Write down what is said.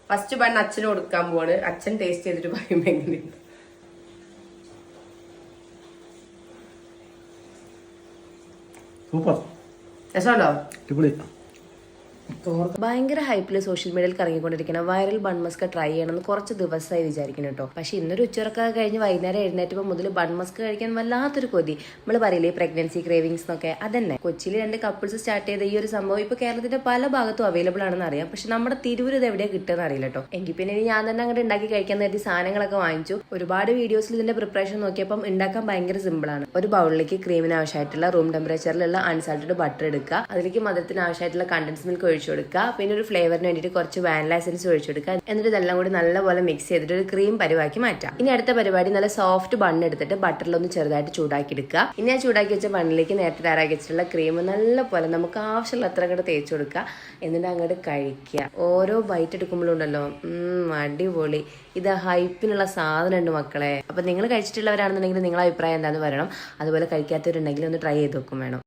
First bun അച്ഛന് കൊടുക്കാൻ പോവാണ്. അച്ഛൻ ടേസ്റ്റ് ചെയ്തിട്ട് പറയുമ്പോ എങ്ങനെയുണ്ട്. സൂപ്പർ, രസമുണ്ടോ? അടിപൊളി. ഭയങ്കര ഹൈപ്പില് സോഷ്യൽ മീഡിയയിൽ കറങ്ങിക്കൊണ്ടിരിക്കുന്ന വൈറൽ ബൺ മസ്ക് ട്രൈ ചെയ്യണമെന്ന് കുറച്ച് ദിവസമായി വിചാരിക്കുന്നു കേട്ടോ. പക്ഷെ ഇന്നൊരു ഉച്ചറക്കൊക്കെ കഴിഞ്ഞ് വൈകുന്നേരം എഴുന്നേറ്റപ്പോൾ മുതൽ ബൺ മസ്ക് കഴിക്കാൻ വല്ലാത്തൊരു കൊതി. നമ്മൾ പറയില്ലേ പ്രഗ്നൻസി ക്രേവിങ്സ് എന്നൊക്കെ, അതന്നെ. കൊച്ചിയിൽ 2 കപ്പിൾസ് സ്റ്റാർട്ട് ചെയ്ത ഈ ഒരു സംഭവം ഇപ്പൊ കേരളത്തിന്റെ പല ഭാഗത്തും അവൈലബിൾ ആണെന്ന് അറിയാം. പക്ഷെ നമ്മുടെ തിരൂര് ഇത് എവിടെയാണ് കിട്ടുക അറിയില്ല കേട്ടോ. എങ്കിൽ പിന്നെ ഞാൻ തന്നെ അങ്ങോട്ട് ഉണ്ടാക്കി കഴിക്കാൻ നേരത്തെ സാധനങ്ങളൊക്കെ വാങ്ങിച്ചു. ഒരുപാട് വീഡിയോസിൽ ഇതിന്റെ പ്രിപ്പറേഷൻ നോക്കിയപ്പം ഉണ്ടാക്കാൻ ഭയങ്കര സിമ്പിൾ ആണ്. ഒരു ബൗളിലേക്ക് ക്രീമിന് ആവശ്യമായിട്ടുള്ള റൂം ടെമ്പറേച്ചറിലുള്ള അൺസാൾട്ടഡ് ബട്ടർ എടുക്കുക. അതിലേക്ക് മധുരത്തിന് ആവശ്യമായിട്ടുള്ള കണ്ടൻസ് മിൽക്ക് ഒഴിച്ചു കൊടുക്കുക. പിന്നെ ഒരു ഫ്ലേവറിന് വേണ്ടിയിട്ട് കുറച്ച് വാനില എസൻസ് ഒഴിച്ചു കൊടുക്കുക. എന്നിട്ട് ഇതെല്ലാം കൂടി നല്ലപോലെ മിക്സ് ചെയ്തിട്ട് ഒരു ക്രീം പരിവാക്കി മാറ്റാം. ഇനി അടുത്ത പരിപാടി നല്ല സോഫ്റ്റ് ബൺ എടുത്തിട്ട് ബട്ടറിലൊന്ന് ചെറുതായിട്ട് ചൂടാക്കി എടുക്കുക. ഇനി ആ ചൂടാക്കി വെച്ച ബണ്ണിലേക്ക് നേരത്തെ തയ്യാറാക്കി വെച്ചിട്ടുള്ള ക്രീം നല്ലപോലെ നമുക്ക് ആവശ്യമുള്ള അത്ര അങ്ങോട്ട് തേച്ച് കൊടുക്കുക. എന്നിട്ട് അങ്ങോട്ട് കഴിക്കുക. ഓരോ ബൈറ്റ് എടുക്കുമ്പോഴും ഉണ്ടല്ലോ അടിപൊളി. ഇത് ഹൈപ്പിനുള്ള സാധനമുണ്ട് മക്കളെ. അപ്പൊ നിങ്ങൾ കഴിച്ചിട്ടുള്ളവരാണെന്നുണ്ടെങ്കിൽ നിങ്ങളുടെ അഭിപ്രായം എന്താണെന്ന് പറയണം. അതുപോലെ കഴിക്കാത്തവരുണ്ടെങ്കിൽ ഒന്ന് ട്രൈ ചെയ്ത് നോക്കും വേണം.